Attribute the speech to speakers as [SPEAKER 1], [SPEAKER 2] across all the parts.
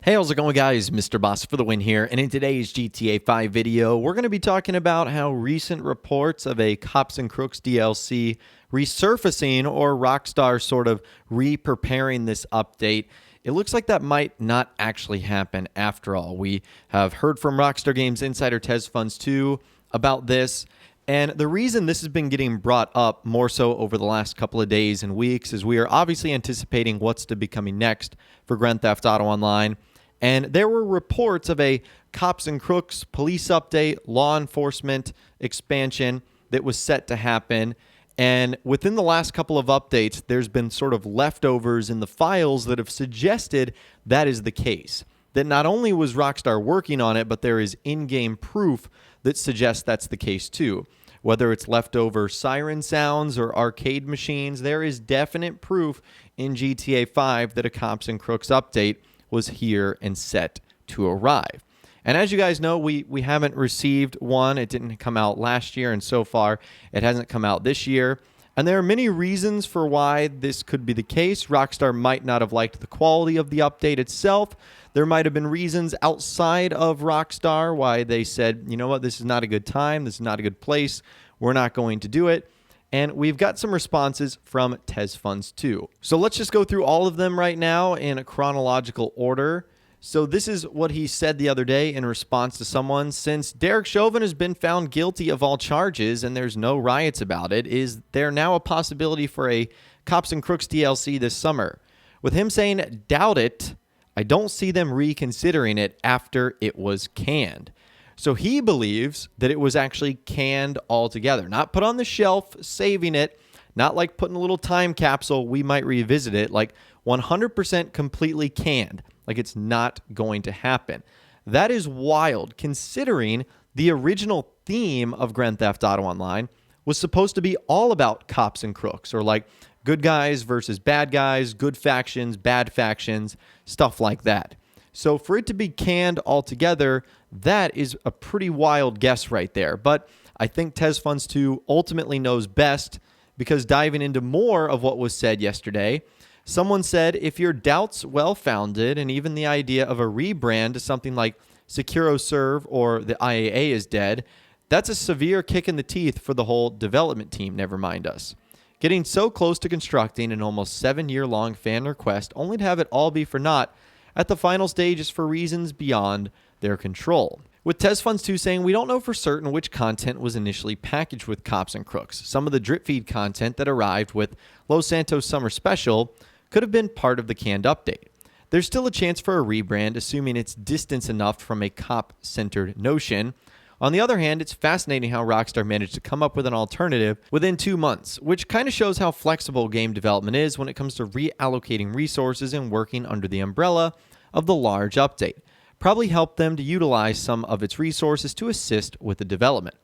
[SPEAKER 1] Hey, how's it going, guys? Mr. Boss for the win here, and in today's GTA 5 video, we're going to be talking about how recent reports of a Cops N Crooks DLC resurfacing, or Rockstar sort of re-preparing this update. It looks like that might not actually happen after all. We have heard from Rockstar Games insider TezFunds2 about this, and the reason this has been getting brought up more so over the last couple of days and weeks is we are obviously anticipating what's to be coming next for Grand Theft Auto Online. And there were reports of a Cops N Crooks police update, law enforcement expansion that was set to happen. And within the last couple of updates, there's been sort of leftovers in the files that have suggested that is the case. That not only was Rockstar working on it, but there is in-game proof that suggests that's the case too. Whether it's leftover siren sounds or arcade machines, there is definite proof in GTA 5 that a Cops N Crooks update was here and set to arrive. And as you guys know, we haven't received one. It didn't come out last year, and so far it hasn't come out this year. And there are many reasons for why this could be the case. Rockstar might not have liked the quality of the update itself. There might have been reasons outside of Rockstar why they said, you know what, this is not a good time, this is not a good place, we're not going to do it. And we've got some responses from TezFunds2. So let's just go through all of them right now in a chronological order. So this is what he said the other day in response to someone. Since Derek Chauvin has been found guilty of all charges and there's no riots about it, is there now a possibility for a Cops N Crooks DLC this summer? With him saying, doubt it, I don't see them reconsidering it after it was canned. So he believes that it was actually canned altogether, not put on the shelf, saving it, not like putting a little time capsule, we might revisit it, like 100% completely canned, like it's not going to happen. That is wild, considering the original theme of Grand Theft Auto Online was supposed to be all about cops and crooks, or like good guys versus bad guys, good factions, bad factions, stuff like that. So for it to be canned altogether, that is a pretty wild guess right there. But I think TezFunds2 ultimately knows best, because diving into more of what was said yesterday, someone said, if your doubt's well-founded and even the idea of a rebrand to something like SecuroServe or the IAA is dead, that's a severe kick in the teeth for the whole development team, never mind us. Getting so close to constructing an almost 7-year-long fan request only to have it all be for naught at the final stages for reasons beyond their control. With TezFunds2 saying, we don't know for certain which content was initially packaged with Cops N Crooks. Some of the drip feed content that arrived with Los Santos Summer Special could have been part of the canned update. There's still a chance for a rebrand, assuming it's distance enough from a cop-centered notion. On the other hand, it's fascinating how Rockstar managed to come up with an alternative within 2 months, which kind of shows how flexible game development is when it comes to reallocating resources and working under the umbrella of the large update. Probably helped them to utilize some of its resources to assist with the development.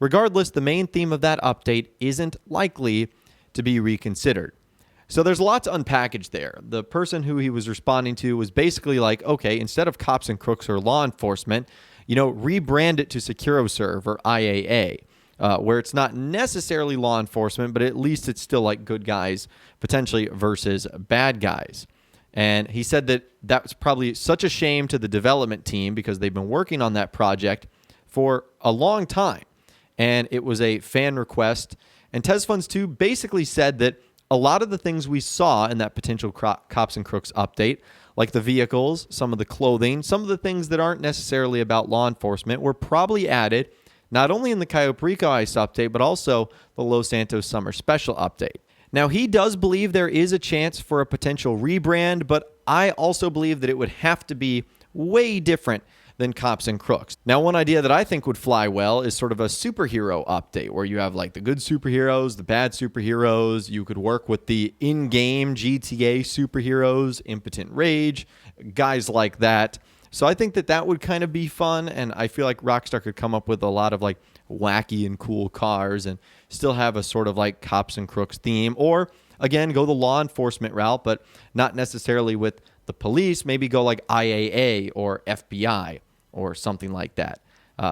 [SPEAKER 1] Regardless, the main theme of that update isn't likely to be reconsidered. So there's a lot to unpackage there. The person who he was responding to was basically like, okay, instead of Cops N Crooks or law enforcement, rebrand it to SecuroServe or IAA, where it's not necessarily law enforcement, but at least it's still like good guys potentially versus bad guys. And he said that that's probably such a shame to the development team because they've been working on that project for a long time. And it was a fan request. And TezFunds2 basically said that a lot of the things we saw in that potential Cops N Crooks update, like the vehicles, some of the clothing, some of the things that aren't necessarily about law enforcement, were probably added not only in the Cayo Perico Ice update, but also the Los Santos Summer Special update. Now, he does believe there is a chance for a potential rebrand, but I also believe that it would have to be way different than Cops N Crooks. Now, one idea that I think would fly well is sort of a superhero update where you have like the good superheroes, the bad superheroes. You could work with the in-game GTA superheroes, Impotent Rage, guys like that. So I think that that would kind of be fun, and I feel like Rockstar could come up with a lot of like wacky and cool cars and still have a sort of like Cops N Crooks theme, or again, go the law enforcement route, but not necessarily with the police. Maybe go like IAA or FBI or something like that.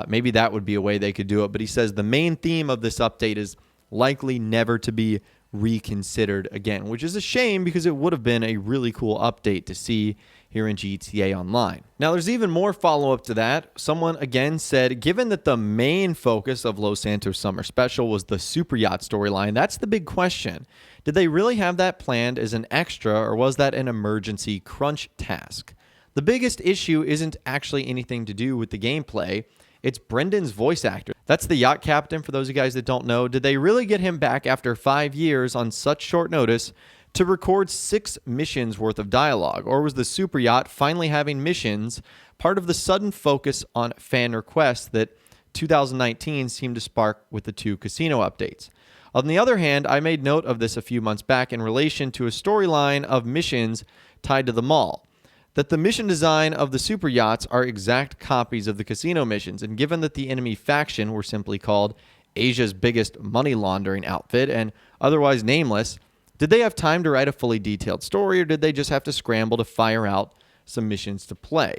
[SPEAKER 1] Maybe that would be a way they could do it. But he says the main theme of this update is likely never to be reconsidered again, which is a shame because it would have been a really cool update to see here in GTA Online. Now, there's even more follow-up to that. Someone again said, given that the main focus of Los Santos Summer Special was the super yacht storyline, that's the big question. Did they really have that planned as an extra, or was that an emergency crunch task? The biggest issue isn't actually anything to do with the gameplay. It's Brendan's voice actor. That's the yacht captain, for those of you guys that don't know. Did they really get him back after 5 years on such short notice to record 6 missions worth of dialogue? Or was the super yacht finally having missions part of the sudden focus on fan requests that 2019 seemed to spark with the 2 casino updates? On the other hand, I made note of this a few months back in relation to a storyline of missions tied to the mall, that the mission design of the super yachts are exact copies of the casino missions, and given that the enemy faction were simply called Asia's biggest money laundering outfit and otherwise nameless, did they have time to write a fully detailed story, or did they just have to scramble to fire out some missions to play?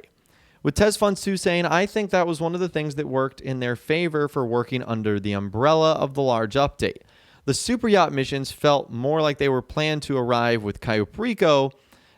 [SPEAKER 1] With TezFun2 saying, I think that was one of the things that worked in their favor for working under the umbrella of the large update. The super yacht missions felt more like they were planned to arrive with Cayo Perico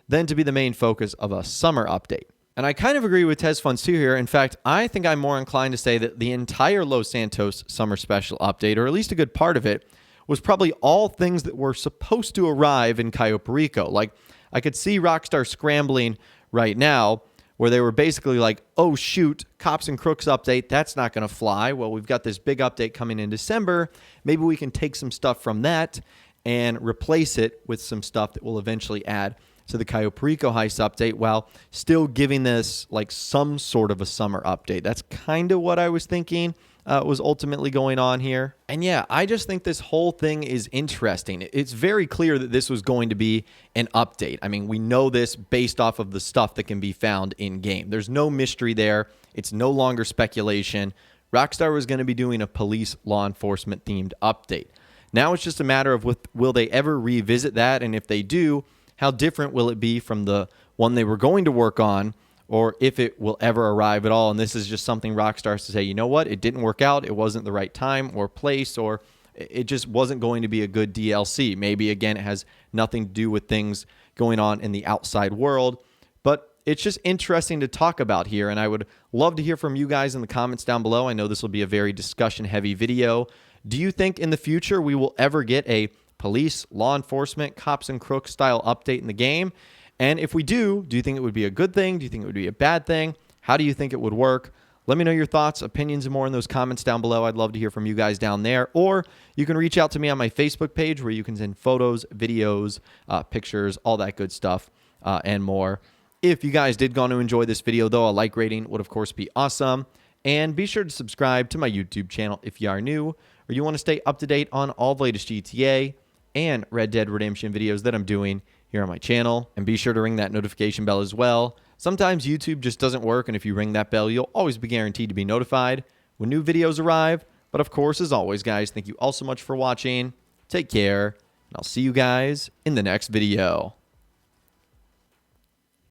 [SPEAKER 1] than to be the main focus of a summer update. And I kind of agree with TezFun2 here. In fact, I think I'm more inclined to say that the entire Los Santos Summer Special update, or at least a good part of it, was probably all things that were supposed to arrive in Cayo Perico. Like, I could see Rockstar scrambling right now, where they were basically like, oh shoot, Cops and Crooks update, that's not going to fly. Well, we've got this big update coming in December. Maybe we can take some stuff from that and replace it with some stuff that will eventually add to the Cayo Perico heist update, while still giving this like some sort of a summer update. That's kind of what I was thinking was ultimately going on here. And yeah, I just think this whole thing is interesting. It's very clear that this was going to be an update. I mean, we know this based off of the stuff that can be found in game. There's no mystery there. It's no longer speculation. Rockstar was going to be doing a police law enforcement themed update. Now it's just a matter of will they ever revisit that, and if they do, how different will it be from the one they were going to work on, or if it will ever arrive at all. And this is just something Rockstar has to say, you know what, it didn't work out, it wasn't the right time or place, or it just wasn't going to be a good DLC. Maybe, again, it has nothing to do with things going on in the outside world, but it's just interesting to talk about here, and I would love to hear from you guys in the comments down below. I know this will be a very discussion-heavy video. Do you think in the future we will ever get a police, law enforcement, Cops and Crooks style update in the game? And if we do you think it would be a good thing? Do you think it would be a bad thing? How do you think it would work? Let me know your thoughts, opinions, and more in those comments down below. I'd love to hear from you guys down there. Or you can reach out to me on my Facebook page, where you can send photos, videos, pictures, all that good stuff, and more. If you guys did go to enjoy this video, though, a like rating would, of course, be awesome. And be sure to subscribe to my YouTube channel if you are new, or you want to stay up to date on all the latest GTA and Red Dead Redemption videos that I'm doing here on my channel. And be sure to ring that notification bell as well. Sometimes YouTube just doesn't work, and if you ring that bell, you'll always be guaranteed to be notified when new videos arrive. But of course, as always, guys, thank you all so much for watching. Take care, and I'll see you guys in the next video.